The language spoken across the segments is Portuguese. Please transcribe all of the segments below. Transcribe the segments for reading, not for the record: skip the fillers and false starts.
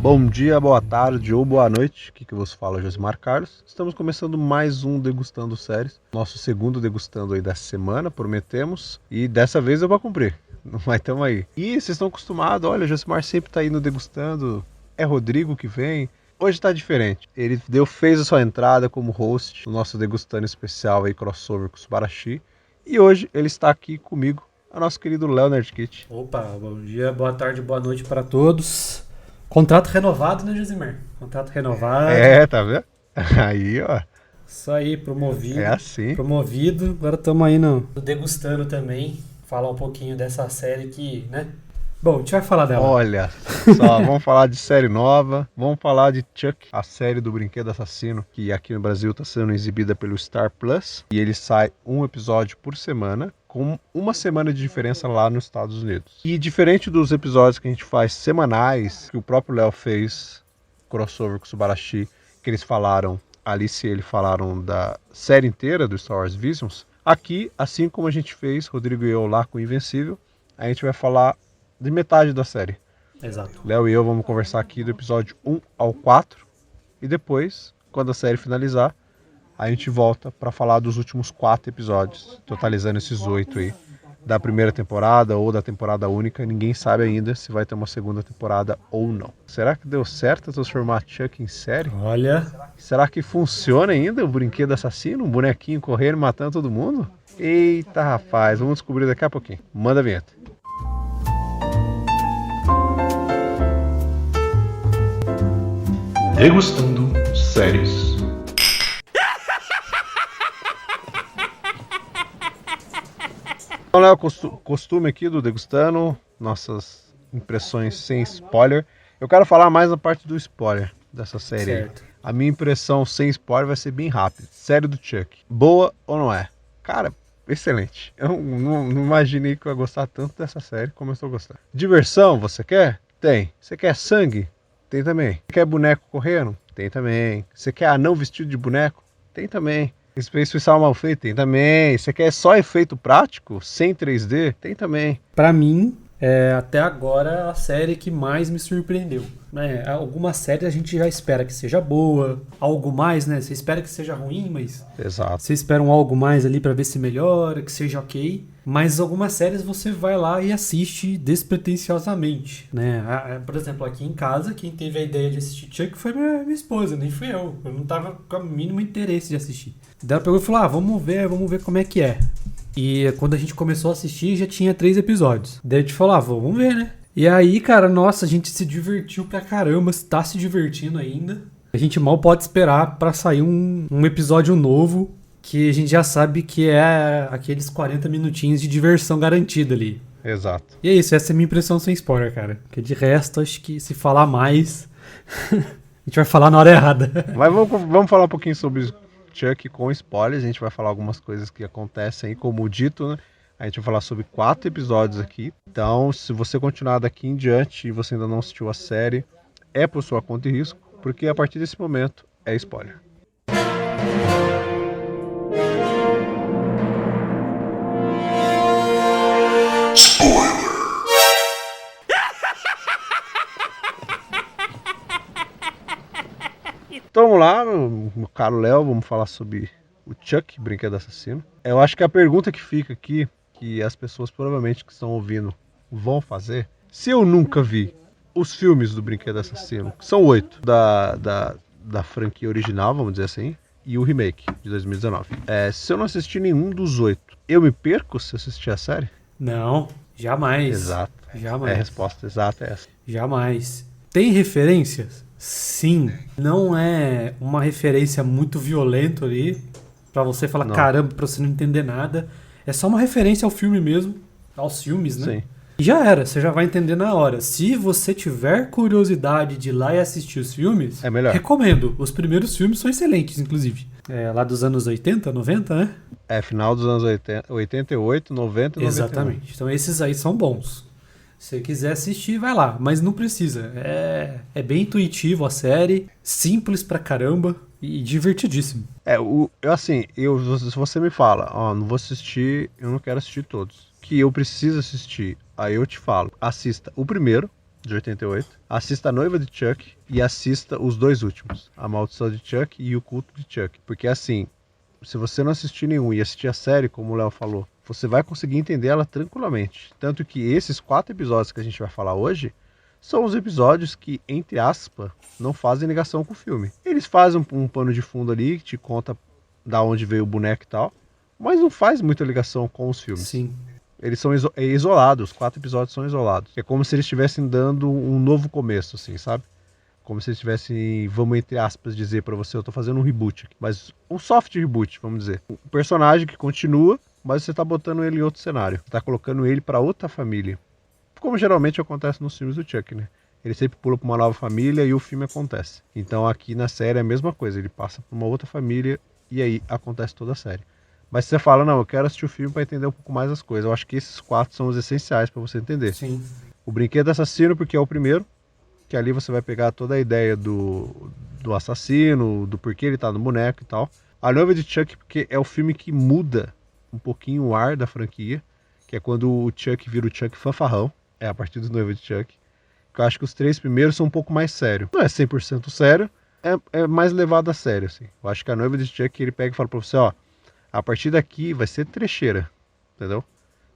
Bom dia, boa tarde ou boa noite, aqui que vos fala Josimar Carlos. Estamos começando mais um Degustando Séries, nosso segundo Degustando aí da semana, prometemos, e dessa vez eu vou cumprir, mas tamo aí. E vocês estão acostumados, olha, o Josimar sempre tá aí no Degustando, é Rodrigo que vem. Hoje tá diferente, ele fez a sua entrada como host no nosso Degustando especial aí, crossover com o Subarashi, e hoje ele está aqui comigo, o nosso querido Leonard Kitt. Opa, bom dia, boa tarde, boa noite para todos. Contrato renovado, né, Josimar? Contrato renovado. Tá vendo? Aí, ó. Isso aí, promovido. É assim. Promovido. Agora estamos aí no Degustando também. Falar um pouquinho dessa série que, né? Bom, a gente vai falar dela. Olha só, vamos falar de série nova. Vamos falar de Chuck, a série do Brinquedo Assassino, que aqui no Brasil está sendo exibida pelo Star Plus. E ele sai um episódio por semana, com uma semana de diferença lá nos Estados Unidos. E diferente dos episódios que a gente faz semanais, que o próprio Léo fez, crossover com o Subarashi, que eles falaram, Alice e ele falaram da série inteira do Star Wars Visions, aqui, assim como a gente fez, Rodrigo e eu lá com o Invencível, a gente vai falar de metade da série. Exato. Léo e eu vamos conversar aqui do episódio 1 ao 4, e depois, quando a série finalizar, a gente volta para falar dos últimos 4 episódios, totalizando esses 8 aí, da primeira temporada ou da temporada única. Ninguém sabe ainda se vai ter uma segunda temporada ou não. Será que deu certo transformar Chuck em série? Olha. Será que funciona ainda o brinquedo assassino? Um bonequinho correndo matando todo mundo? Eita, rapaz, vamos descobrir daqui a pouquinho. Manda a vinheta. Degustando Séries. Então, Léo, costume aqui do Degustando, nossas impressões sem spoiler. Eu quero falar mais na parte do spoiler dessa série aí. A minha impressão sem spoiler vai ser bem rápida. Série do Chuck. Boa ou não é? Cara, excelente. Eu não imaginei que eu ia gostar tanto dessa série como eu estou gostando. Diversão, você quer? Tem. Você quer sangue? Tem também. Você quer boneco correndo? Tem também. Você quer anão vestido de boneco? Tem também. Space Suicide mal feito? Tem também. Você quer só efeito prático? Sem 3D? Tem também. Pra mim, até agora a série que mais me surpreendeu. Né? Algumas séries a gente já espera que seja boa, algo mais, né? Você espera que seja ruim, mas Exato. você espera um algo mais ali pra ver se melhora, que seja ok. Mas algumas séries você vai lá e assiste despretensiosamente, né? Por exemplo, aqui em casa, quem teve a ideia de assistir Chuck foi minha esposa, nem fui eu. Eu não tava com o mínimo interesse de assistir. Daí ela pegou e falou, vamos ver como é que é. E quando a gente começou a assistir, já tinha 3 episódios. Daí a gente falou, vamos ver, né? E aí, cara, nossa, a gente se divertiu pra caramba, tá se divertindo ainda. A gente mal pode esperar pra sair um episódio novo, que a gente já sabe que é aqueles 40 minutinhos de diversão garantida ali. Exato. E é isso, essa é a minha impressão sem spoiler, cara. Porque de resto, acho que se falar mais, a gente vai falar na hora errada. Mas vamos falar um pouquinho sobre Chuck com spoilers. A gente vai falar algumas coisas que acontecem aí, como dito, né? A gente vai falar sobre 4 episódios aqui. Então, se você continuar daqui em diante e você ainda não assistiu a série, é por sua conta e risco, porque a partir desse momento é spoiler. Então vamos lá, meu caro Léo, vamos falar sobre o Chuck, Brinquedo Assassino. Eu acho que a pergunta que fica aqui, que as pessoas provavelmente que estão ouvindo vão fazer, se eu nunca vi os filmes do Brinquedo Assassino, que são 8 da franquia original, vamos dizer assim, e o remake de 2019. Se eu não assistir nenhum dos 8, eu me perco se assistir a série? Não, jamais. Exato. Jamais. A resposta exata é essa. Jamais. Tem referências? Sim. Não é uma referência muito violenta ali, pra você falar, caramba, pra você não entender nada. É só uma referência ao filme mesmo, aos filmes, né? Sim. E já era, você já vai entender na hora. Se você tiver curiosidade de ir lá e assistir os filmes, é melhor. Recomendo. Os primeiros filmes são excelentes, inclusive. Lá dos anos 80, 90, né? Final dos anos 80, 88, 90 e 91. Exatamente. Então esses aí são bons. Se você quiser assistir, vai lá. Mas não precisa. É bem intuitivo a série, simples pra caramba e divertidíssimo. Se você me fala, não vou assistir, eu não quero assistir todos, que eu preciso assistir, aí eu te falo, assista o primeiro, de 88. Assista A Noiva de Chuck e assista os dois últimos, A Maldição de Chuck e O Culto de Chuck. Porque assim, se você não assistir nenhum e assistir a série, como o Léo falou, você vai conseguir entender ela tranquilamente. Tanto que esses 4 episódios que a gente vai falar hoje são os episódios que, entre aspas, não fazem ligação com o filme. Eles fazem um pano de fundo ali, que te conta da onde veio o boneco e tal, mas não faz muita ligação com os filmes. Sim. Eles são isolados, os 4 episódios são isolados. É como se eles estivessem dando um novo começo, assim, sabe? Como se eles estivessem, vamos entre aspas dizer pra você, eu tô fazendo um reboot aqui, mas um soft reboot, vamos dizer. Um personagem que continua, mas você tá botando ele em outro cenário. Você tá colocando ele pra outra família. Como geralmente acontece nos filmes do Chuck, né? Ele sempre pula pra uma nova família e o filme acontece. Então aqui na série é a mesma coisa, ele passa pra uma outra família e aí acontece toda a série. Mas se você fala, não, eu quero assistir o filme para entender um pouco mais as coisas. Eu acho que esses 4 são os essenciais para você entender. Sim. O Brinquedo Assassino, porque é o primeiro, que ali você vai pegar toda a ideia do assassino, do porquê ele tá no boneco e tal. A Noiva de Chuck, porque é o filme que muda um pouquinho o ar da franquia, que é quando o Chuck vira o Chuck fanfarrão, é a partir do Noiva de Chuck. Eu acho que os 3 primeiros são um pouco mais sérios. Não é 100% sério, é mais levado a sério, assim. Eu acho que a Noiva de Chuck, ele pega e fala pra você, ó, a partir daqui vai ser trecheira, entendeu?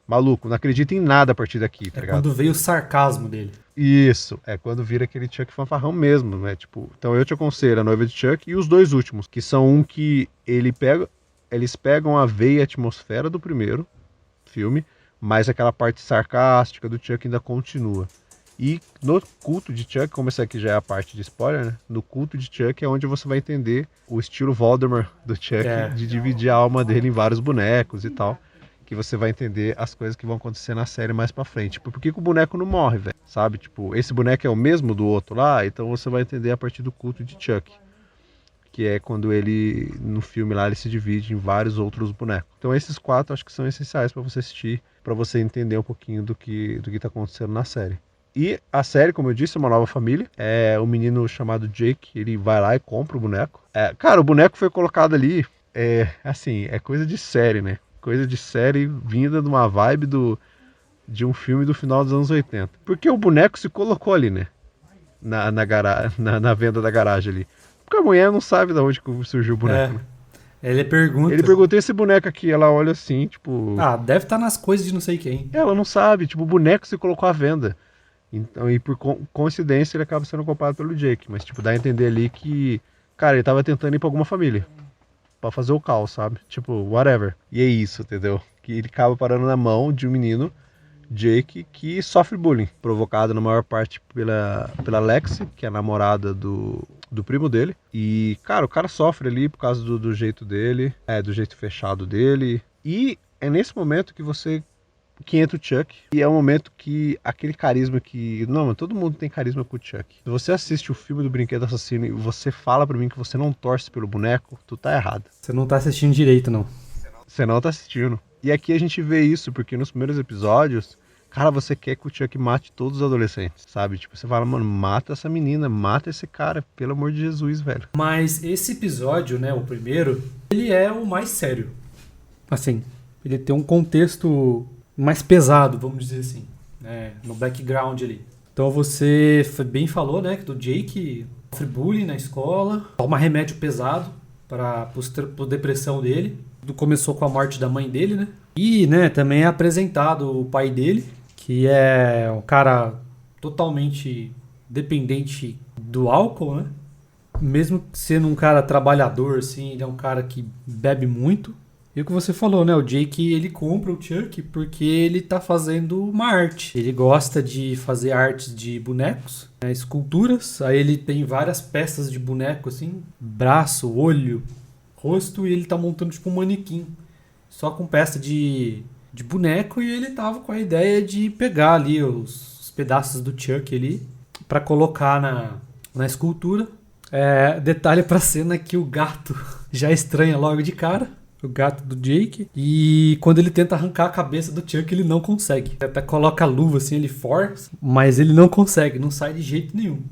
Maluco, não acredita em nada a partir daqui, tá ligado? Quando veio o sarcasmo dele. Isso, é quando vira aquele Chuck fanfarrão mesmo, né? Tipo, então eu te aconselho A Noiva de Chuck e os 2 últimos, que são um que eles pegam a veia e a atmosfera do primeiro filme, mas aquela parte sarcástica do Chuck ainda continua. E no Culto de Chuck, como essa aqui já é a parte de spoiler, né? No Culto de Chuck é onde você vai entender o estilo Voldemort do Chuck, de dividir a alma dele em vários bonecos e tal. Que você vai entender as coisas que vão acontecer na série mais pra frente. Tipo, por que o boneco não morre, velho? Sabe? Tipo, esse boneco é o mesmo do outro lá, então você vai entender a partir do Culto de Chuck. Que é quando ele, no filme lá, ele se divide em vários outros bonecos. Então esses 4 acho que são essenciais pra você assistir, pra você entender um pouquinho do que tá acontecendo na série. E a série, como eu disse, é uma nova família. É um menino chamado Jake, ele vai lá e compra o boneco. Cara, o boneco foi colocado ali, assim, é coisa de série, né? Coisa de série vinda de uma vibe de um filme do final dos anos 80. Porque o boneco se colocou ali, né? Na venda da garagem ali. Porque a mulher não sabe de onde surgiu o boneco, né? Ele pergunta... Ele perguntou esse boneco aqui, ela olha assim, tipo... Ah, deve estar nas coisas de não sei quem. Ela não sabe, tipo, o boneco se colocou à venda. Então, e por coincidência ele acaba sendo comprado pelo Jake, mas tipo, dá a entender ali que, cara, ele tava tentando ir pra alguma família, pra fazer o caos, sabe? Tipo, whatever. E é isso, entendeu? Que ele acaba parando na mão de um menino, Jake, que sofre bullying, provocado na maior parte pela Lexi, que é a namorada do primo dele. E, cara, o cara sofre ali por causa do jeito dele, do jeito fechado dele. E é nesse momento que entra o Chuck, e é um momento que aquele carisma que... Não, mas todo mundo tem carisma com o Chuck. Se você assiste o filme do Brinquedo Assassino e você fala pra mim que você não torce pelo boneco, tu tá errado. Você não tá assistindo direito, não. Você não tá assistindo. E aqui a gente vê isso, porque nos primeiros episódios, cara, você quer que o Chuck mate todos os adolescentes, sabe? Tipo, você fala, mano, mata essa menina, mata esse cara, pelo amor de Jesus, velho. Mas esse episódio, né, o primeiro, ele é o mais sério. Assim, ele tem um contexto... mais pesado, vamos dizer assim, né, no background ali. Então você bem falou, né, que do Jake sofre bullying na escola, toma remédio pesado para depressão dele. Tudo começou com a morte da mãe dele, né? E, né, também é apresentado o pai dele, que é um cara totalmente dependente do álcool, né? Mesmo sendo um cara trabalhador, assim, ele é um cara que bebe muito. E o que você falou, né? O Jake, ele compra o Chuck porque ele tá fazendo uma arte. Ele gosta de fazer artes de bonecos, né, esculturas. Aí ele tem várias peças de boneco, assim. Braço, olho, rosto. E ele tá montando tipo um manequim. Só com peça de boneco. E ele tava com a ideia de pegar ali os pedaços do Chuck ali pra colocar na escultura. Detalhe pra cena que o gato já estranha logo de cara. O gato do Jake. E quando ele tenta arrancar a cabeça do Chuck, ele não consegue. Ele até coloca a luva assim, ele força, mas ele não consegue, não sai de jeito nenhum.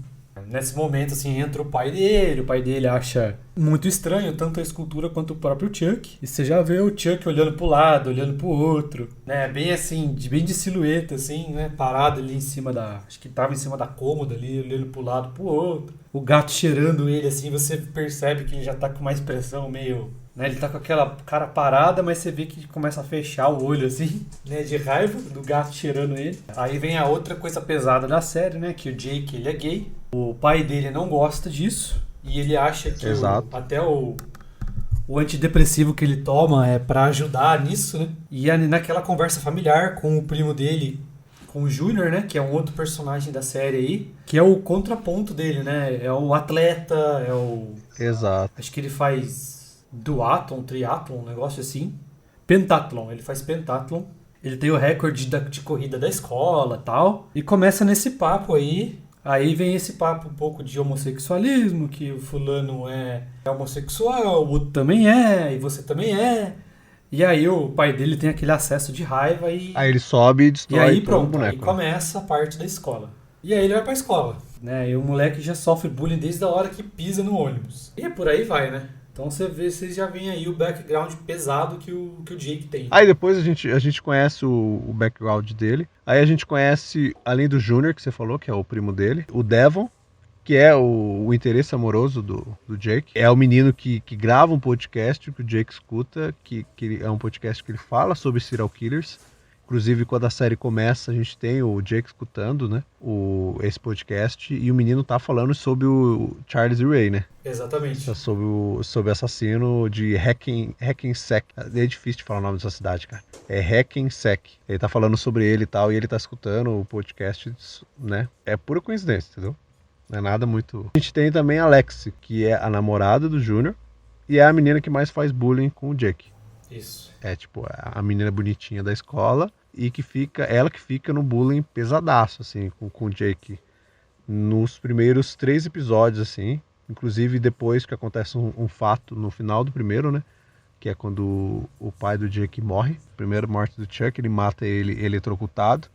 Nesse momento, assim, entra o pai dele acha muito estranho tanto a escultura quanto o próprio Chuck. E você já vê o Chuck olhando pro lado, olhando pro outro, né? Bem assim, bem de silhueta, assim, né? Parado ali em cima acho que tava em cima da cômoda ali, olhando pro lado, pro outro. O gato cheirando ele, assim, você percebe que ele já tá com uma expressão meio... Né, ele tá com aquela cara parada, mas você vê que começa a fechar o olho, assim, né, de raiva do gato cheirando ele. Aí vem a outra coisa pesada da série, né, que o Jake, ele é gay. O pai dele não gosta disso e ele acha que até o antidepressivo que ele toma é pra ajudar nisso, né. E naquela conversa familiar com o primo dele, com o Junior, né, que é um outro personagem da série aí, que é o contraponto dele, né, é o atleta, é o... Exato. Acho que ele faz... triatlon, um negócio assim. Pentathlon, ele faz pentathlon. Ele tem o recorde de corrida da escola e tal. E começa nesse papo aí. Aí vem esse papo um pouco de homossexualismo, que o fulano é homossexual, o outro também é, e você também é. E aí o pai dele tem aquele acesso de raiva e... Aí ele sobe e destrói e aí, todo o pronto, boneco. aí começa a parte da escola. E aí ele vai pra escola, né? E o moleque já sofre bullying desde a hora que pisa no ônibus. E por aí vai, né? Então vocês já veem aí o background pesado que o Jake tem. Aí depois a gente conhece o background dele. Aí a gente conhece, além do Junior, que você falou, que é o primo dele, o Devon, que é o interesse amoroso do Jake. É o menino que grava um podcast que o Jake escuta, que é um podcast que ele fala sobre serial killers. Inclusive, quando a série começa, a gente tem o Jake escutando, né, esse podcast, e o menino tá falando sobre o Charles Ray, né? Exatamente. Sobre o assassino de Hackensack. É difícil de falar o nome dessa cidade, cara. É Hackensack. Ele tá falando sobre ele e tal, e ele tá escutando o podcast, né? É pura coincidência, entendeu? Não é nada muito... A gente tem também a Lexi, que é a namorada do Junior, e é a menina que mais faz bullying com o Jake. Isso. É tipo a menina bonitinha da escola e ela que fica no bullying pesadaço, assim, com o Jake. Nos primeiros 3 episódios, assim. Inclusive depois que acontece um fato no final do primeiro, né? Que é quando o pai do Jake morre. Primeira morte do Chuck, ele mata ele eletrocutado.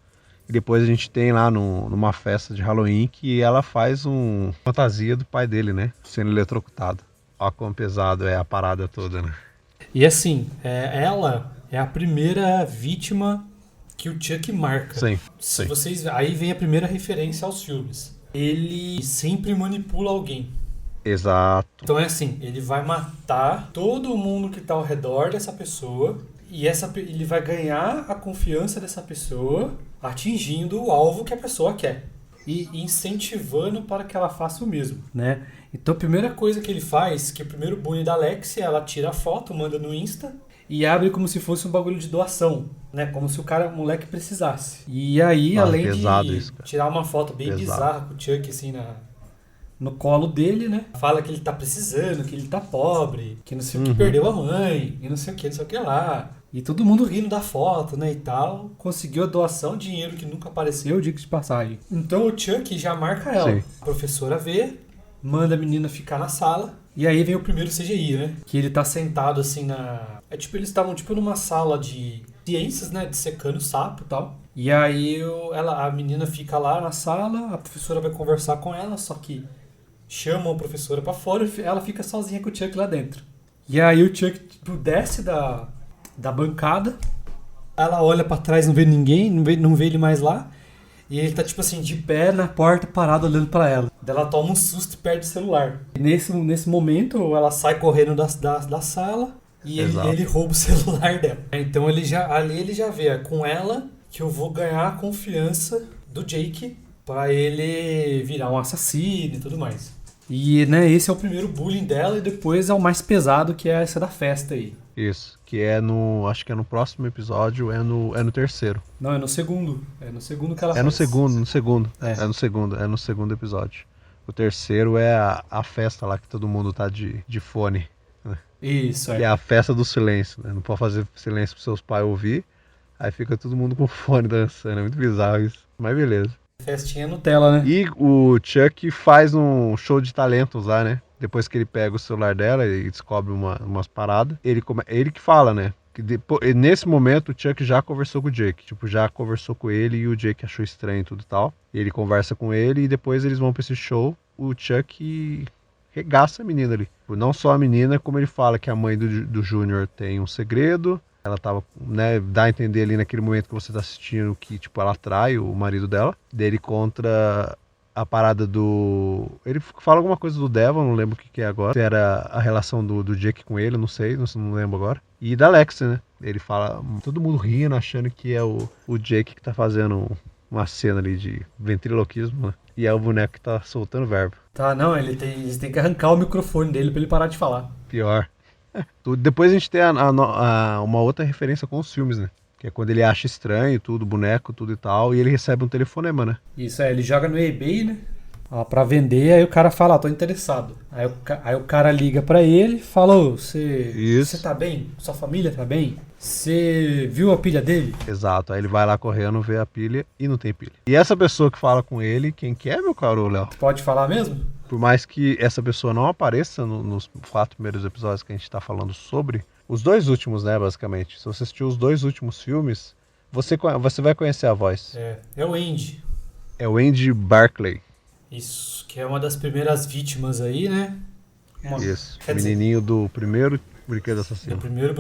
E depois a gente tem lá numa festa de Halloween que ela faz uma fantasia do pai dele, né? Sendo eletrocutado. Olha quão pesado é a parada toda, né? E assim, ela é a primeira vítima que o Chuck marca. Sim. Se vocês, aí vem a primeira referência aos filmes. Ele sempre manipula alguém. Exato. Então é assim, ele vai matar todo mundo que está ao redor dessa pessoa e ele vai ganhar a confiança dessa pessoa atingindo o alvo que a pessoa quer e incentivando para que ela faça o mesmo, né? Então a primeira coisa que ele faz, que é o primeiro bullying da Alexia, ela tira a foto, manda no Insta e abre como se fosse um bagulho de doação, né? Como se o moleque precisasse. E aí, além de isso, tirar uma foto bem bizarra com o Chuck assim no colo dele, né? Fala que ele tá precisando, que ele tá pobre, que não sei o que perdeu a mãe, e não sei o que lá. E todo mundo rindo da foto, né, e tal. Conseguiu a doação, dinheiro que nunca apareceu, diga de passagem. Então o Chuck já marca ela. Sim. A professora vê, manda a menina ficar na sala. E aí vem o primeiro CGI, né? Que ele tá sentado assim eles estavam tipo numa sala de ciências, né? Dissecando sapo e tal. E aí a menina fica lá na sala, a professora vai conversar com ela, só que chamam a professora pra fora e ela fica sozinha com o Chuck lá dentro. E aí o Chuck tipo, desce da bancada, ela olha pra trás, não vê ninguém, não vê ele mais lá. E ele tá, tipo assim, de pé na porta, parado, olhando pra ela. Daí ela toma um susto e perde o celular. E nesse momento, ela sai correndo da sala e ele rouba o celular dela. Então ali ele já vê, é com ela que eu vou ganhar a confiança do Jake pra ele virar um assassino e tudo mais. E, né, esse é o primeiro bullying dela e depois é o mais pesado, que é essa da festa aí. Isso, que acho que é no próximo episódio, é no terceiro. Não, é no segundo. É no segundo que ela faz. É no segundo episódio. O terceiro é a festa lá que todo mundo tá de fone. Né? Isso, Que é a festa do silêncio, né? Não pode fazer silêncio pros seus pais ouvir. Aí fica todo mundo com fone dançando. É muito bizarro isso. Mas beleza. Festinha Nutella, né? E o Chuck faz um show de talentos lá, né? Depois que ele pega o celular dela e descobre umas paradas, ele que fala, né? Que nesse momento o Chuck já conversou com o Jake. Tipo, já conversou com ele e o Jake achou estranho e tudo e tal. Ele conversa com ele e depois eles vão pra esse show. o Chuck regaça a menina ali. Não só a menina, como ele fala que a mãe do Júnior tem um segredo. Ela tava, né, dá a entender ali naquele momento que você tá assistindo que, tipo, ela atrai o marido dela. Dele contra a parada do... Ele fala alguma coisa do Devon, não lembro o que é agora. Se era a relação do Jake com ele, não sei, não lembro agora. E da Lexi, né? Ele fala, todo mundo rindo, achando que é o Jake que tá fazendo uma cena ali de ventriloquismo, né? E é o boneco que tá soltando verbo. Tá, não, eles têm que arrancar o microfone dele pra ele parar de falar. Pior. Depois a gente tem uma outra referência com os filmes, né? Que é quando ele acha estranho tudo, boneco, tudo e tal, e ele recebe um telefonema, né? Isso, ele joga no eBay, né? Ó, pra vender, aí o cara fala, tô interessado. Aí o cara liga pra ele e fala, você tá bem? Sua família tá bem? Você viu a pilha dele? Exato, aí ele vai lá correndo, vê a pilha e não tem pilha. E essa pessoa que fala com ele, quem que é, meu caro Léo? Pode falar mesmo? Por mais que essa pessoa não apareça nos 4 primeiros episódios que a gente tá falando sobre, os 2 últimos, né, basicamente. Se você assistiu os 2 últimos filmes, você vai conhecer a voz. É o Andy. É o Andy Barclay. Isso, que é uma das primeiras vítimas aí, né? Isso, menininho do primeiro brinquedo assassino. Do primeiro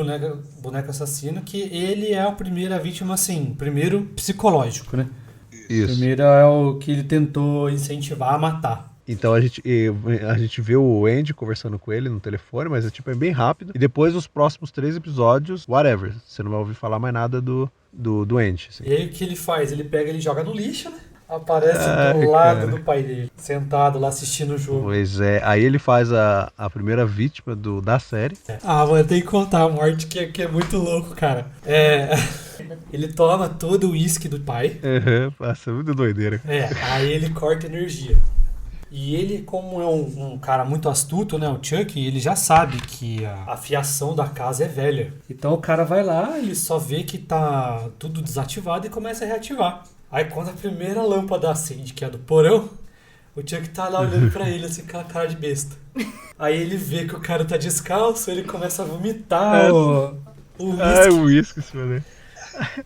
boneco assassino, que ele é a primeira vítima, assim, primeiro psicológico, né? Isso. Primeiro é o que ele tentou incentivar a matar. Então a gente vê o Andy conversando com ele no telefone, mas é bem rápido. E depois os próximos 3 episódios, whatever. Você não vai ouvir falar mais nada do Andy. Assim. E aí o que ele faz? Ele pega, ele joga no lixo, né? Aparece do lado do pai dele, sentado lá assistindo o jogo. Pois é, aí ele faz a primeira vítima da série. Mas tem que contar a morte que é muito louco, cara. Ele toma todo o uísque do pai. Passa muito doideira. Aí ele corta energia. E ele, como é um cara muito astuto, né, o Chuck, ele já sabe que a fiação da casa é velha. Então o cara vai lá, ele só vê que tá tudo desativado e começa a reativar. Aí quando a primeira lâmpada acende, que é a do porão, o Chuck tá lá olhando pra ele assim com a cara de besta. Aí ele vê que o cara tá descalço, ele começa a vomitar o uísque. O uísque, isso, né?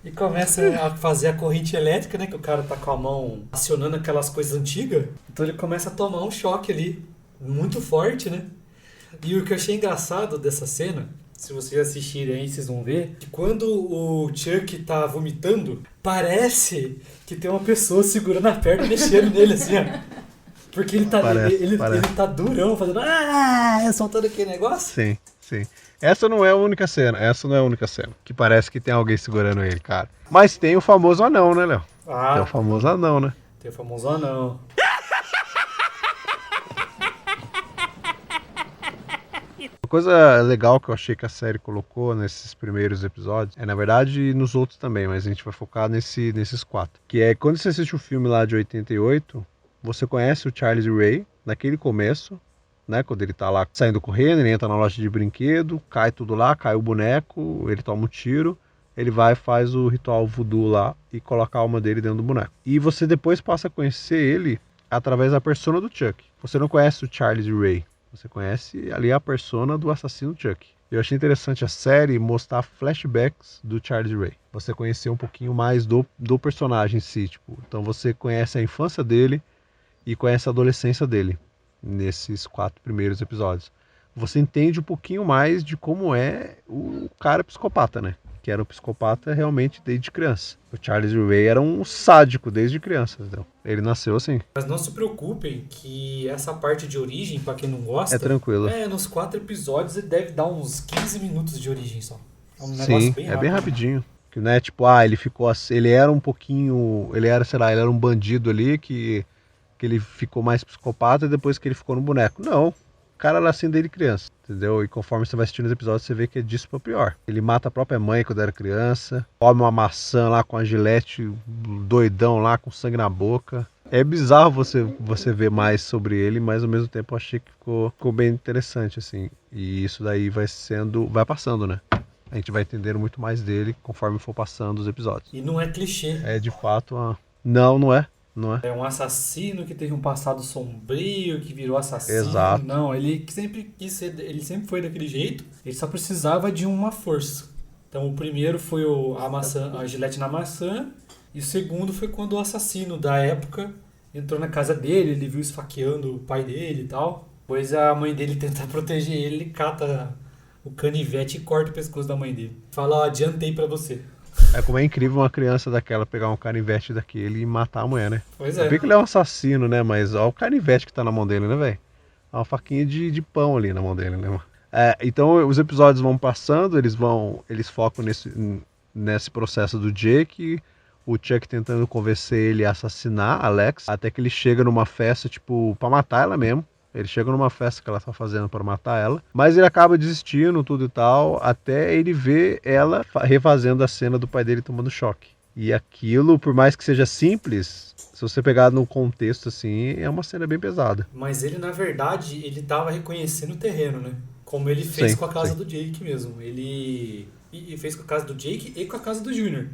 E começa a fazer a corrente elétrica, né? Que o cara tá com a mão acionando aquelas coisas antigas. Então ele começa a tomar um choque ali, muito forte, né? E o que eu achei engraçado dessa cena, se vocês assistirem aí, vocês vão ver, que quando o Chuck tá vomitando, parece que tem uma pessoa segurando a perna e mexendo nele, assim, ó. Porque ele tá, ele tá durão, fazendo soltando aquele negócio. Sim, sim. Essa não é a única cena, que parece que tem alguém segurando ele, cara. Mas tem o famoso anão, né, Léo? Tem o famoso anão, né? Tem o famoso anão. Uma coisa legal que eu achei que a série colocou nesses primeiros episódios, na verdade nos outros também, mas a gente vai focar nesses 4. Que é quando você assiste o filme lá de 88, você conhece o Charles Ray naquele começo, né, quando ele tá lá saindo correndo, ele entra na loja de brinquedo, cai tudo lá, cai o boneco, ele toma um tiro, ele vai e faz o ritual voodoo lá e coloca a alma dele dentro do boneco. E você depois passa a conhecer ele através da persona do Chuck. Você não conhece o Charles Ray, você conhece ali a persona do assassino Chuck. Eu achei interessante a série mostrar flashbacks do Charles Ray. Você conhecer um pouquinho mais do personagem em si, tipo, então você conhece a infância dele e conhece a adolescência dele. Nesses 4 primeiros episódios. Você entende um pouquinho mais de como é o cara psicopata, né? Que era um psicopata realmente desde criança. O Charles Ray era um sádico desde criança, então. Ele nasceu assim. Mas não se preocupem que essa parte de origem, pra quem não gosta... É tranquilo. Nos 4 episódios ele deve dar uns 15 minutos de origem só. É um negócio Sim, bem rápido. É bem rapidinho. Que, né, tipo, ele ficou... Ele era um pouquinho... Ele era um bandido ali que ele ficou mais psicopata depois que ele ficou no boneco. Não, o cara era assim desde criança, entendeu? E conforme você vai assistindo os episódios, você vê que é disso pra pior. Ele mata a própria mãe quando era criança, come uma maçã lá com a gilete, doidão lá, com sangue na boca. É bizarro você ver mais sobre ele, mas ao mesmo tempo eu achei que ficou bem interessante, assim. E isso daí vai passando, né? A gente vai entendendo muito mais dele conforme for passando os episódios. E não é clichê. É de fato Não é. Não é? É um assassino que teve um passado sombrio, que virou assassino. Exato. Não, ele sempre foi daquele jeito. Ele só precisava de uma força. Então o primeiro foi a gilete na maçã. E o segundo foi quando o assassino da época entrou na casa dele, ele viu esfaqueando o pai dele e tal. Depois a mãe dele tenta proteger ele cata o canivete e corta o pescoço da mãe dele. Fala, ó, adiantei pra você. É como é incrível uma criança daquela pegar um canivete daquele e matar a mulher, né? Pois Eu é. vi que ele é um assassino, né? Mas olha o canivete que tá na mão dele, né, velho? É uma faquinha de pão ali na mão dele, né, mano? Então os episódios vão passando, eles focam nesse processo do Jake, o Chuck tentando convencer ele a assassinar a Alex, até que ele chega numa festa, tipo, pra matar ela mesmo. Ele chega numa festa que ela tá fazendo pra matar ela, mas ele acaba desistindo, tudo e tal, até ele ver ela refazendo a cena do pai dele tomando choque. E aquilo, por mais que seja simples, se você pegar no contexto assim, é uma cena bem pesada. Mas ele, na verdade, ele tava reconhecendo o terreno, né? Como ele fez Sim, com a casa sim. do Jake mesmo. Ele fez com a casa do Jake e com a casa do Junior.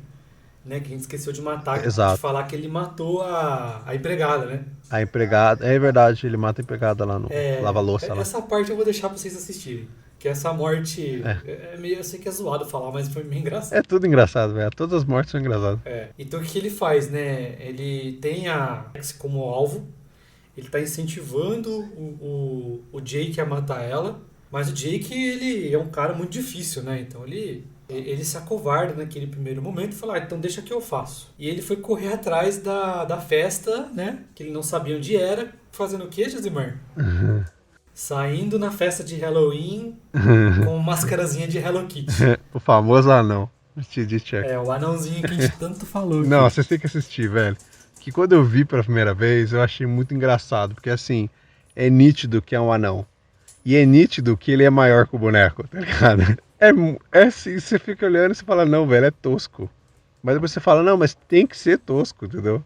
Né? Que a gente esqueceu de matar, de Exato. falar que ele matou a empregada, né? A empregada, é verdade, ele mata a empregada lá no lava-louça lá. Essa parte eu vou deixar pra vocês assistirem. Que essa morte É. é meio, eu sei que é zoado falar, mas foi meio engraçado. É tudo engraçado, velho. Todas as mortes são engraçadas. Então o que ele faz, né? Ele tem a Alex como alvo, ele tá incentivando o Jake a matar ela, mas o Jake, ele é um cara muito difícil, né? Então ele se acovarda naquele primeiro momento e fala, então deixa que eu faço. E ele foi correr atrás da festa, né? Que ele não sabia onde era, fazendo o quê, Josimar? Saindo na festa de Halloween com máscarazinha de Hello Kitty. O famoso anão. Vestido de Chuck. O anãozinho que a gente tanto falou. Não, aqui. vocês têm que assistir, velho. Que quando eu vi pela primeira vez, eu achei muito engraçado. Porque assim, é nítido que é um anão. E é nítido que ele é maior que o boneco, tá ligado? É assim, você fica olhando e você fala, não, velho, é tosco. Mas depois você fala, não, mas tem que ser tosco, entendeu?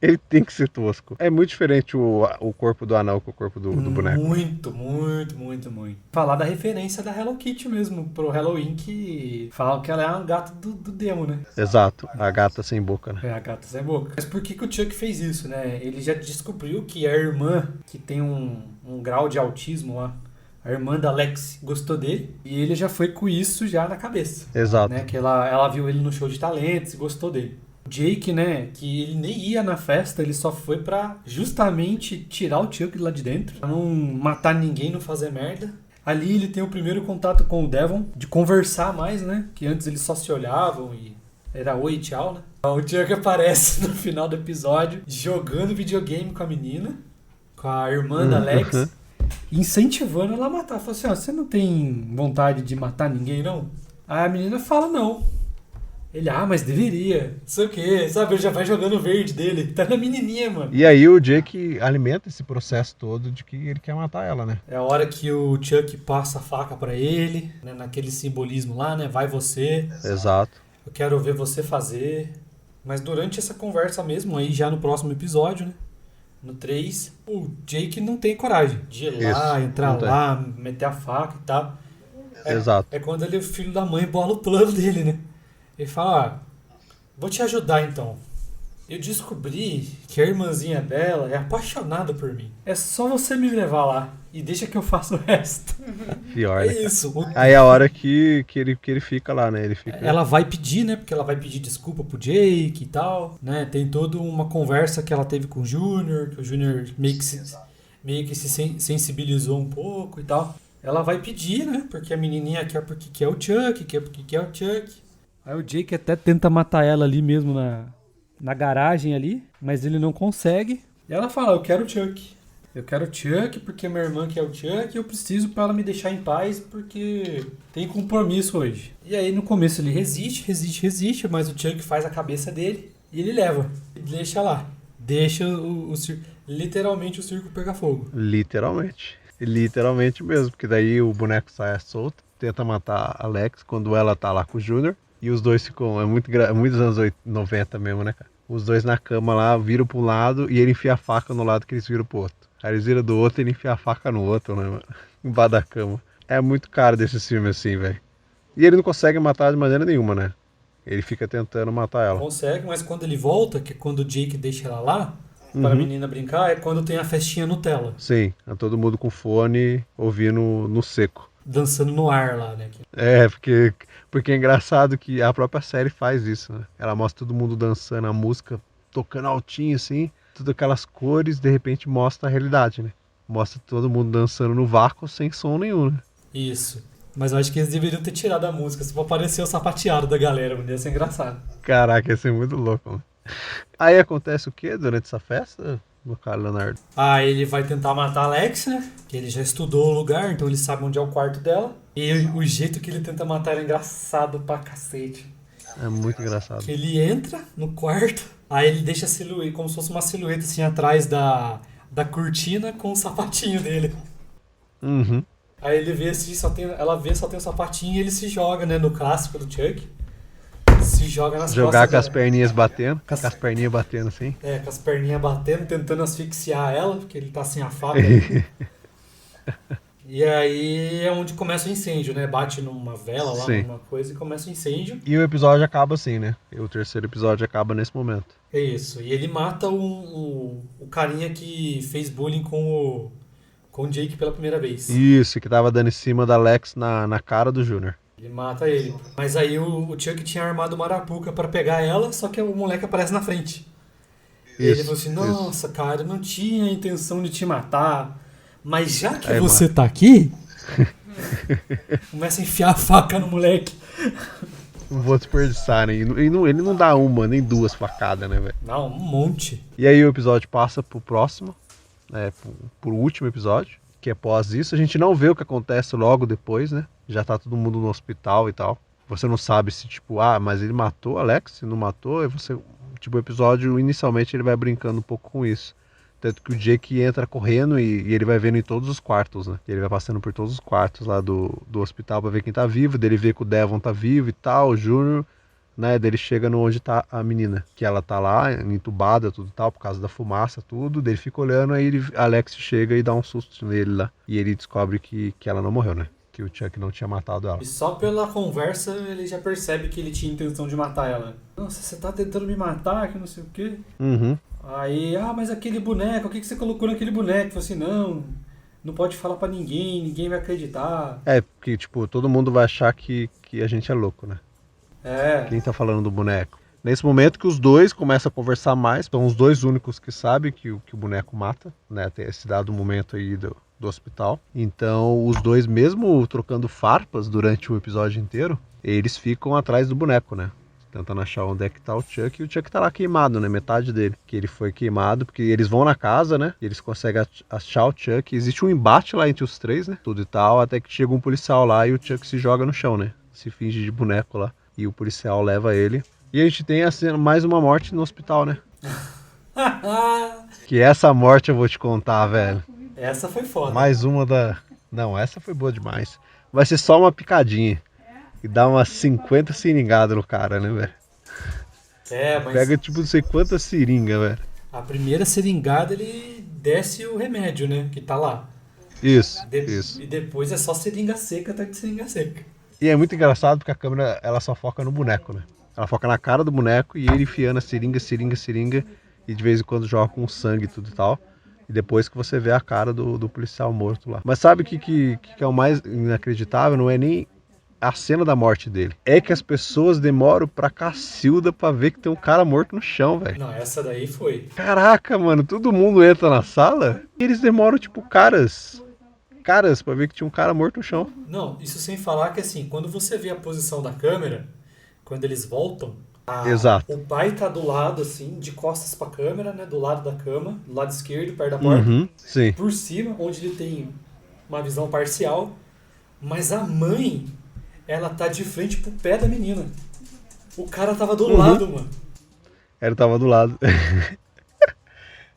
Ele tem que ser tosco. É muito diferente o corpo do anão com o corpo do boneco. Muito. Falar da referência da Hello Kitty mesmo, pro Halloween, que falam que ela é um gato do demo, né? Exato, a gata sem boca, né? É, a gata sem boca. Mas por que o Chuck fez isso, né? Ele já descobriu que a irmã, que tem um grau de autismo lá, a irmã da Alex gostou dele, e ele já foi com isso já na cabeça. Exato. Né? Que ela viu ele no show de talentos e gostou dele. O Jake, né, que ele nem ia na festa, ele só foi pra justamente tirar o Chuck de lá de dentro, pra não matar ninguém, não fazer merda. Ali ele tem o primeiro contato com o Devon, de conversar mais, né, que antes eles só se olhavam e era oi, tchau, né. O Chuck aparece no final do episódio jogando videogame com a menina, com a irmã da Alex, incentivando ela a matar. Falou assim, ó, você não tem vontade de matar ninguém, não? Aí a menina fala, não. Ele, mas deveria, não sei o que, sabe? Ele já vai jogando verde dele, tá na menininha, mano. E aí o Jake alimenta esse processo todo de que ele quer matar ela, né? É a hora que o Chuck passa a faca pra ele, né, naquele simbolismo lá, né? Vai você. Exato. Eu quero ver você fazer. Mas durante essa conversa mesmo, aí já no próximo episódio, né? No 3, o Jake não tem coragem de ir lá, entrar lá, meter a faca e tal. Exato. É quando ele, o filho da mãe, bola o plano dele, né? Ele fala, vou te ajudar então. Eu descobri que a irmãzinha dela é apaixonada por mim. É só você me levar lá e deixa que eu faça o resto. Pior, né? Isso. Aí é a hora que ele fica lá, né? Ele fica... Ela vai pedir, né? Porque ela vai pedir desculpa pro Jake e tal, né? Tem toda uma conversa que ela teve com o Junior, que o Junior meio que se sensibilizou um pouco e tal. Ela vai pedir, né? Porque a menininha quer porque quer o Chuck, quer porque quer o Chuck. Aí o Jake até tenta matar ela ali mesmo na garagem ali, mas ele não consegue. E ela fala, eu quero o Chuck. Eu quero o Chuck porque minha irmã quer o Chuck e eu preciso pra ela me deixar em paz porque tem compromisso hoje. E aí no começo ele resiste, mas o Chuck faz a cabeça dele e ele leva. Deixa lá. Deixa literalmente o circo pegar fogo. Literalmente mesmo, porque daí o boneco sai solto, tenta matar a Alex quando ela tá lá com o Junior. E os dois ficam, muitos anos 90 mesmo, né, cara? Os dois na cama lá, viram pro lado e ele enfia a faca no lado que eles viram pro outro. Aí eles viram do outro e ele enfia a faca no outro, né, mano? Embaixo da cama. É muito caro desses filmes assim, velho. E ele não consegue matar de maneira nenhuma, né? Ele fica tentando matar ela. Consegue, mas quando ele volta, que é quando o Jake deixa ela lá, para a menina brincar, é quando tem a festinha Nutella. Sim, é todo mundo com fone, ouvindo no seco. Dançando no ar lá, né? Porque é engraçado que a própria série faz isso, né? Ela mostra todo mundo dançando a música, tocando altinho assim, tudo aquelas cores, de repente mostra a realidade, né? Mostra todo mundo dançando no vácuo sem som nenhum, né? Isso. Mas eu acho que eles deveriam ter tirado a música, se for aparecer o sapateado da galera, ia ser engraçado. Caraca, ia ser muito louco, mano. Aí acontece o quê durante essa festa, meu caro Leonardo? Aí ele vai tentar matar a Alex, né? Que ele já estudou o lugar, então ele sabe onde é o quarto dela. E o jeito que ele tenta matar ela é engraçado pra cacete. É muito engraçado. Que ele entra no quarto, aí ele deixa a silhueta, como se fosse uma silhueta assim atrás da cortina com o sapatinho dele. Uhum. Aí ele vê assim, ela vê só tem o sapatinho e ele se joga, né? No clássico do Chuck. Se joga nas Jogar costas com as dela. perninhas batendo, Com as- com as perninhas batendo assim. É, com as perninhas batendo, tentando asfixiar ela, porque ele tá sem a faca. E aí é onde começa o incêndio, né? Bate numa vela lá, Sim. numa coisa e começa o incêndio. E o episódio acaba assim, né? E o terceiro episódio acaba nesse momento. É isso. E ele mata o carinha que fez bullying com o Jake pela primeira vez. Isso, que tava dando em cima da Lex na cara do Júnior. Ele mata ele. Mas aí o Chuck tinha armado uma arapuca pra pegar ela, só que o moleque aparece na frente. E ele falou assim, nossa, cara, eu não tinha intenção de te matar, mas já que Aí você tá aqui, começa a enfiar a faca no moleque. Não vou desperdiçar, né? Ele não dá uma, nem duas facadas, né, velho? Não, um monte. E aí o episódio passa pro próximo, né? Pro último episódio, que é após isso. A gente não vê o que acontece logo depois, né? Já tá todo mundo no hospital e tal. Você não sabe se, tipo, mas ele matou Alex, se não matou, aí você... Tipo, o episódio, inicialmente, ele vai brincando um pouco com isso. Tanto que o Jake entra correndo e ele vai vendo em todos os quartos, né? Ele vai passando por todos os quartos lá do hospital pra ver quem tá vivo. Daí ele vê que o Devon tá vivo e tal, o Júnior, né? Daí ele chega no onde tá a menina, que ela tá lá, entubada, tudo tal, por causa da fumaça, tudo. Daí ele fica olhando, aí Alex chega e dá um susto nele lá. E ele descobre que ela não morreu, né? Que o Chuck não tinha matado ela. E só pela conversa ele já percebe que ele tinha intenção de matar ela. Nossa, você tá tentando me matar, que não sei o quê. Uhum. Aí, mas aquele boneco, o que você colocou naquele boneco? Eu falei assim, não pode falar pra ninguém vai acreditar. É, porque, tipo, todo mundo vai achar que a gente é louco, né? É. Quem tá falando do boneco? Nesse momento que os dois começam a conversar mais, são os dois únicos que sabem que o boneco mata, né? Tem esse dado momento aí do hospital. Então, os dois, mesmo trocando farpas durante o episódio inteiro, eles ficam atrás do boneco, né? Tentando achar onde é que tá o Chuck. E o Chuck tá lá queimado, né? Metade dele. Que ele foi queimado, porque eles vão na casa, né? E eles conseguem achar o Chuck. Existe um embate lá entre os três, né? Tudo e tal, até que chega um policial lá e o Chuck se joga no chão, né? Se finge de boneco lá. E o policial leva ele. E a gente tem mais uma morte no hospital, né? Que essa morte eu vou te contar, velho. Essa foi foda. Mais uma da... Não, essa foi boa demais. Vai ser só uma picadinha. E dá umas 50 seringadas no cara, né, velho? É, mas Pega tipo não sei quantas seringas, velho. a primeira seringada ele desce o remédio, né? Que tá lá. Isso. E depois é só seringa seca, tá de seringa seca. E é muito engraçado porque a câmera ela só foca no boneco, né? Ela foca na cara do boneco e ele enfiando a seringa. E de vez em quando joga com sangue e tudo e tal. E depois que você vê a cara do policial morto lá. Mas sabe o que é o mais inacreditável? Não é nem a cena da morte dele. É que as pessoas demoram pra cacilda pra ver que tem um cara morto no chão, velho. Não, essa daí foi. Caraca, mano, todo mundo entra na sala e eles demoram, tipo, caras pra ver que tinha um cara morto no chão. Não, isso sem falar que assim, quando você vê a posição da câmera, quando eles voltam, Exato. o pai tá do lado, assim, de costas pra câmera, né? Do lado da cama, do lado esquerdo, perto da porta. Uhum, sim. Por cima, onde ele tem uma visão parcial. Mas a mãe, ela tá de frente pro pé da menina. O cara tava do lado, mano. Ele tava do lado.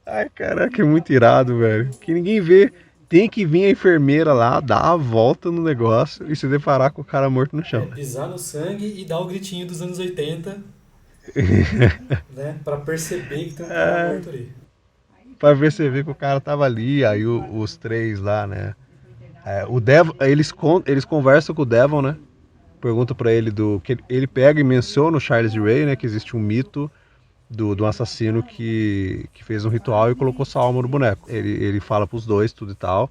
Ai, caraca, é muito irado, velho. Que ninguém vê. Tem que vir a enfermeira lá, dar a volta no negócio e se deparar com o cara morto no chão. Pisar no sangue e dar o gritinho dos anos 80, né? Pra perceber que tem um cara morto ali. Pra ver você ver que o cara tava ali, aí os três lá, né? O Devon, eles conversam com o Devon, né? Pergunta pra ele que ele pega e menciona o Charles Ray, né? Que existe um mito do assassino que fez um ritual e colocou sua alma no boneco. Ele fala pros dois tudo e tal.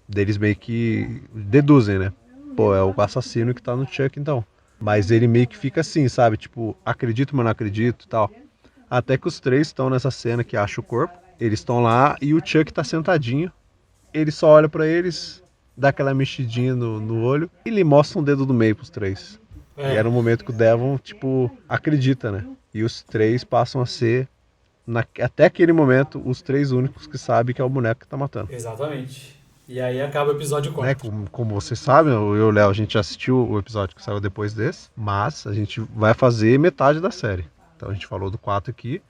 Deles meio que deduzem, né? Pô, é o assassino que tá no Chuck então. Mas ele meio que fica assim, sabe? Tipo, acredito, mas não acredito e tal. Até que os três estão nessa cena que acha o corpo. Eles estão lá e o Chuck tá sentadinho. Ele só olha pra eles, dá aquela mexidinha no olho e lhe mostra um dedo do meio pros três. E era um momento que o Devon, tipo, acredita, né? E os três passam a ser, até aquele momento, os três únicos que sabem que é o boneco que tá matando. Exatamente. E aí acaba o episódio 4. Né? Como vocês sabem, eu e o Léo, a gente já assistiu o episódio que saiu depois desse, mas a gente vai fazer metade da série. Então a gente falou do 4 aqui.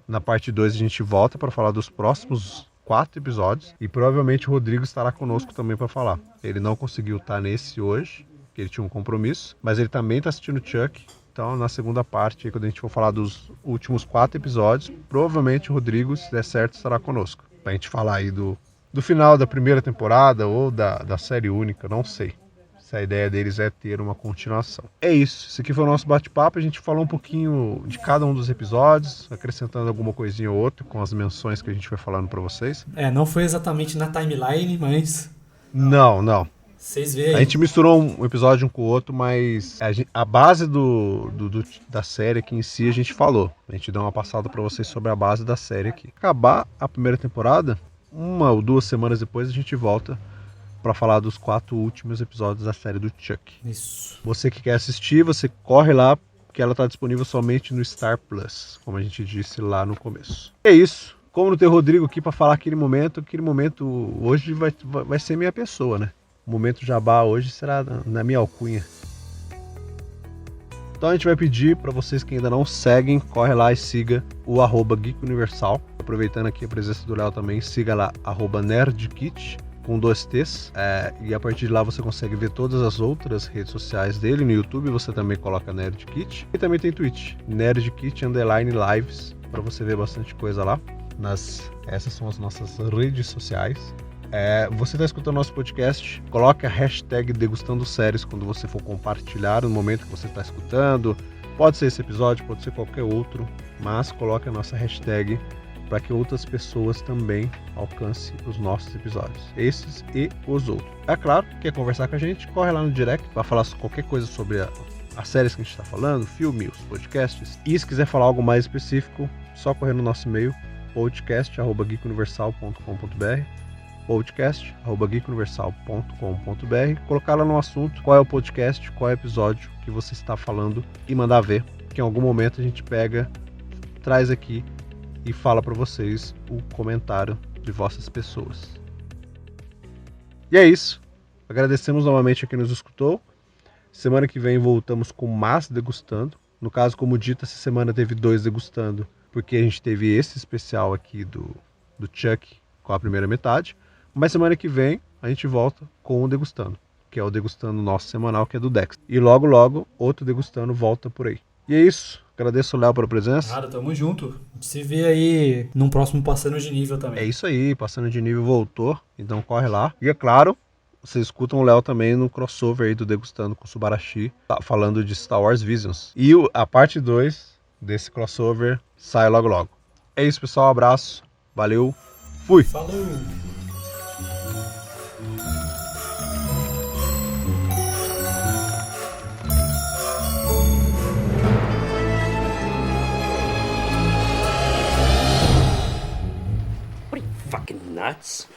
Na parte 2 a gente volta para falar dos próximos 4 episódios. E provavelmente o Rodrigo estará conosco também para falar. Ele não conseguiu estar nesse hoje, porque ele tinha um compromisso, mas ele também está assistindo o Chuck. Então na segunda parte, quando a gente for falar dos últimos 4 episódios, provavelmente o Rodrigo, se der certo, estará conosco. Pra gente falar aí do final da primeira temporada ou da série única, não sei. Se a ideia deles é ter uma continuação. É isso. Esse aqui foi o nosso bate-papo. A gente falou um pouquinho de cada um dos episódios, acrescentando alguma coisinha ou outra com as menções que a gente foi falando pra vocês. Não foi exatamente na timeline, mas... Não. Vocês veem aí. A gente misturou um episódio um com o outro, mas a base da série aqui em si a gente falou. A gente deu uma passada pra vocês sobre a base da série aqui. Acabar a primeira temporada, 1 ou 2 semanas depois a gente volta para falar dos 4 últimos episódios da série do Chuck. Isso. Você que quer assistir, você corre lá, porque ela está disponível somente no Star Plus, como a gente disse lá no começo. É isso. Como não tem o Rodrigo aqui para falar aquele momento hoje vai ser minha pessoa, né? O momento jabá hoje será na minha alcunha. Então a gente vai pedir para vocês que ainda não seguem, corre lá e siga o @GeekUniversal. Aproveitando aqui a presença do Léo também, siga lá @NerdKit com 2 T's, e a partir de lá você consegue ver todas as outras redes sociais dele. No YouTube você também coloca NerdKit e também tem Twitch, NerdKit_Lives, para você ver bastante coisa lá. Essas são as nossas redes sociais. Você está escutando nosso podcast, coloque a hashtag Degustando Séries quando você for compartilhar no momento que você está escutando. Pode ser esse episódio, pode ser qualquer outro, mas coloque a nossa hashtag para que outras pessoas também alcancem os nossos episódios, esses e os outros. É claro, quer conversar com a gente, corre lá no direct para falar qualquer coisa sobre as séries que a gente está falando, filme, os podcasts. E se quiser falar algo mais específico, só correr no nosso e-mail, podcast@geekuniversal.com.br, podcast@geekuniversal.com.br, colocar lá no assunto qual é o podcast, qual é o episódio que você está falando e mandar ver, que em algum momento a gente pega, traz aqui e fala para vocês o comentário de vossas pessoas. E é isso. Agradecemos novamente a quem nos escutou. Semana que vem voltamos com mais degustando. No caso, como dito, essa semana teve 2 degustando, porque a gente teve esse especial aqui do Chuck com a primeira metade. Mas semana que vem a gente volta com o degustando, que é o degustando nosso semanal, que é do Dex. E logo outro degustando volta por aí. E é isso. Agradeço o Léo pela presença. Cara, tamo junto. Se vê aí num próximo Passando de Nível também. É isso aí, Passando de Nível voltou, então corre lá. E é claro, vocês escutam o Léo também no crossover aí do Degustando com o Subarashi, falando de Star Wars Visions. E a parte 2 desse crossover sai logo. É isso, pessoal. Abraço. Valeu. Fui. Falou. Fucking nuts.